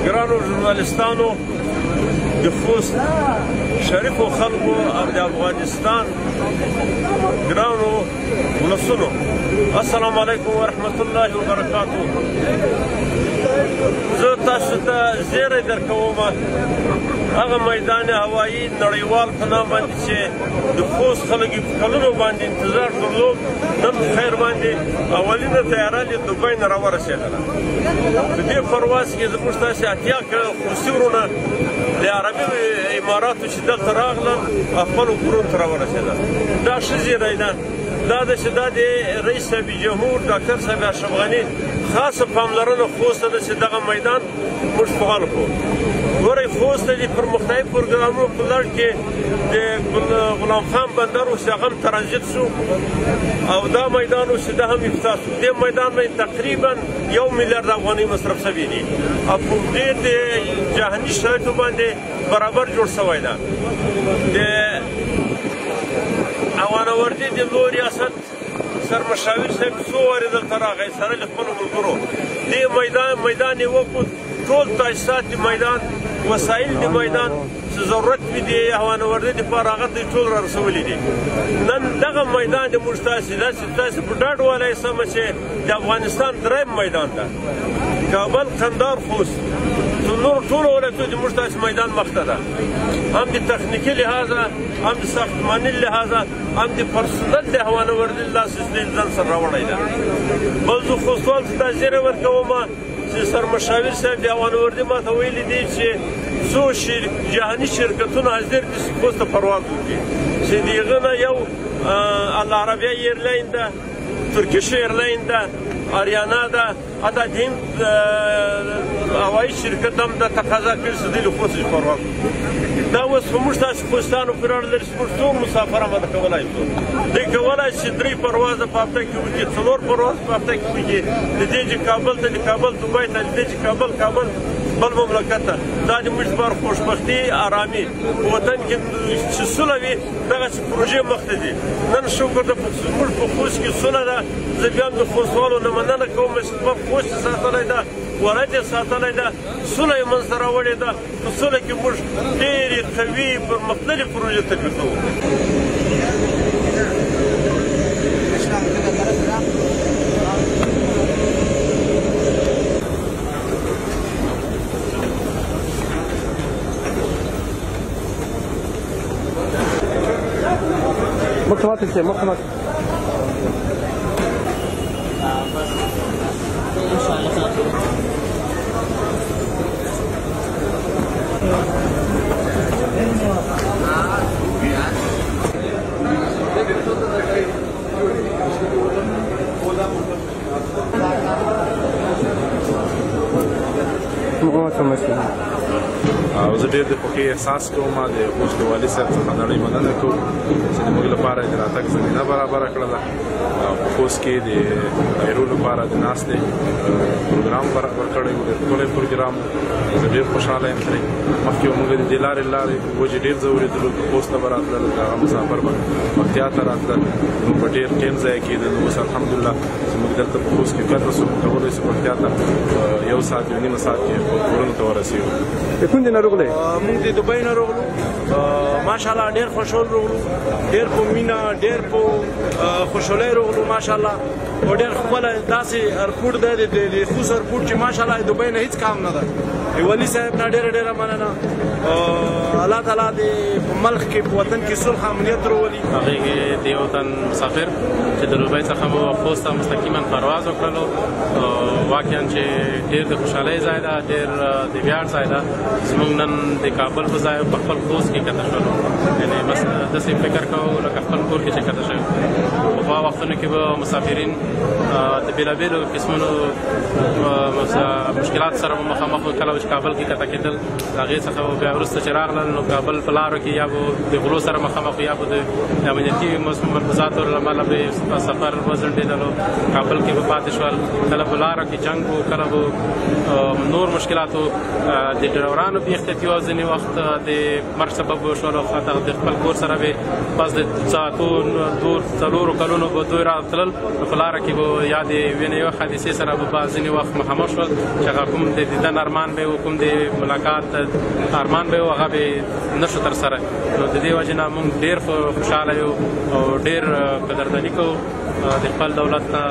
ګرانو ژورنالستانو، د خوست شریفو خلکو او د افغانستان ګرانو ولسونو، السلام علیکم ورحمت الله وبرکاتو. زه تاسو ته زیری درکوم هغه میدان هوایي نړیوال په نام باندې چې د خوست خلک یې په کلونو باندې انتظار درلود، نن په خیر باندې اولینه طیاره له دوبۍ نه راورسېدله. په دې پرواز کې زموږ تاسې اتیا خوستي وروڼه د عربي اماراتو چې دلته راغلل خپلو کورونو ته راورسېدل. دا ښه زیری ده. دا ده چې دا د رئیس صاحب جمهور ډاکټر صاحب اشرف غني خاصه پاملرنه خوست ته ده چې دغه میدان موږ فعال کړو. ګورئ خوست ته د پرمختیایي پروګرامونو په لړ کې د غلام خان بندر اوس هغه هم ترانزیت شو او دا میدان اوس دا هم افتتاح شو. دې میدان باندې تقریبا 1 میلیارډ افغانۍ مصرف شوي دي او په ډېر د جهاني شرایطو باندې برابر جوړ شوی ده. د اوانوردي د لوی ریاست سرمشاور صاحب څو وارې دلته راغی سره له خپلو ملګرو. دې میدان یې وکړ، ټول تاسیسات د میدان، وسایل د میدان چې ضرورت وي د هوانوردۍ دپاره هغه ته یې ټول را رسولي دي. نن دغه میدان د موږ تاسې داسې تاسې په ډاډ ووایئ سمه چې د افغانستان دریم میدان ده. کابل، قندهار، خوست نور ټولو ولایتونو د موږ تاسې میدان مخته ده، هم د تخنیکي لحاظه، هم د ساختماني لحاظه، هم د پرسونل د هوانوردۍ لاسې ځان سره راوړی ده. بل زه خوستوال ته دا زیری ورکوم چې سرمشاور صاحب د هوانوردۍ ماته ویلي دي چې څو جهاني شرکتونه حاضر دي چې خوست ته پرواز وکړي، چې د هغه نه یو العربیه ایرلاین ده، ترکیش ایرلاین ده، آریانا ده، حتی د هند هوایي شرکت هم د تقاضا کړې چې دوی له خوست څخه پرواز وکړي. دا اوس په موږ تاسې خوستیانو پورې اړه لري چې موږ څو مسافر اماده کولی شو. دوی کولی شي 3 پروازه په هفته کې وکړي، 4 پروازه په هفته کې وکړي، د دې چې کابل ته، د کابل دوبۍ ته، د دې چې کابل بل مملکت ته. دا د موږ لپاره خوشبختي، ارامي په وطن کې چې سوله وي دغسې پروژې مخته ځي. نن شکر ده موږ په خوست کې سوله ده. زه بیا هم د خوستوالو نه مننه کوم چې خپل خوست یې ساتلی ده، ولایت یې ساتلی ده، سوله یې منځته راوړې ده. په سوله کې موږ ډېرې قوي پرمختللې پروژې تطبیقوو. مخامخ شي مخامخ او زه ډېر د خوښۍ احساس کوم د خوست د والي صاحب څخه نړۍ مننه کوم چې زموږ لپاره د راتګ زمینه برابره کړله او په خوست کې د دایرو لپاره د ناستې پروګرام برابر کړی و. ډېر ښکلی پروګرام، زه ډېر خوشحاله یم ترې. مخکې به موږ د دې لارې وجې ډېر ځه اورېدلو، خوست ته به راتلل، د هغه مسافر به پکتیا ته راتلل، زموږ په ډېر ټیم ضایع کېدل. اوس الحمدلله زموږ دلته په خوست کې ښکته شو، کولی شو پکتیا ته 1 ساعت 1.5 ساعت کې کورونو ته ورسېږو. د کوم ځای نه راغلی؟ موږ د دوبۍ نه راغلو. ماشاءالله ډېر خوشحال راغلو، ډېر په مینه، ډېر په خوشحالۍ راغلو ماشاءالله. او ډېر ښکلی داسې ایرپورټ دی د خوست ایرپورټ چې ماشاءالله د دوبۍ نه هېڅ کم نه ده. د والي صاحب نه ډېره مننه. الله تعالی دې په ملک کې په وطن کې صلح امنیت راولي. هغې کې د یو تن مسافر چې د دوبۍ څخه مو خوست ته مستقیما پرواز وکړلو واقعا چې ډېر د خوشحالۍ ځای ده، ډېر د ویاړ ځای ده. زموږ نن د کابل په ځای په خپل خوست کې کښته شولو، یعنې بس داسې فکر کوو لکه خپل کور کې چې کښته شوي. پخوا وختونو کې به مسافرین د بېلابېلو قسمونو مشکلات سره به مخامخ وو. کله چې کابل کې کښته کېدل د هغې څخه بیا وروسته چې راغلل نو کابل په لارو کې یا به د غلو سره مخامخ یا به د امنیتي ملحوظاتو له امله به سفر وځنډېدلو. کابل کې به پاتې شول، کله په لارو کې جنګ و، کله به نور مشکلات و. د ډریورانو بې احتیاطي وه، ځینې وخت د مرګ سبب وشول. د خپل کور سره به پس د څلورو کلونو به دوی راتلل، نو په لاره کې به یا د یوې حادثې سره به ځینې وخت مخامخ شول چې هغه کوم د دیدن ارمان به و، کوم د ملاقات ارمان به و، هغه به نه شو ترسره. نو د دې وجې نه موږ ډېر خوشحاله یو او ډېر قدرداني کوو د خپل دولت ته.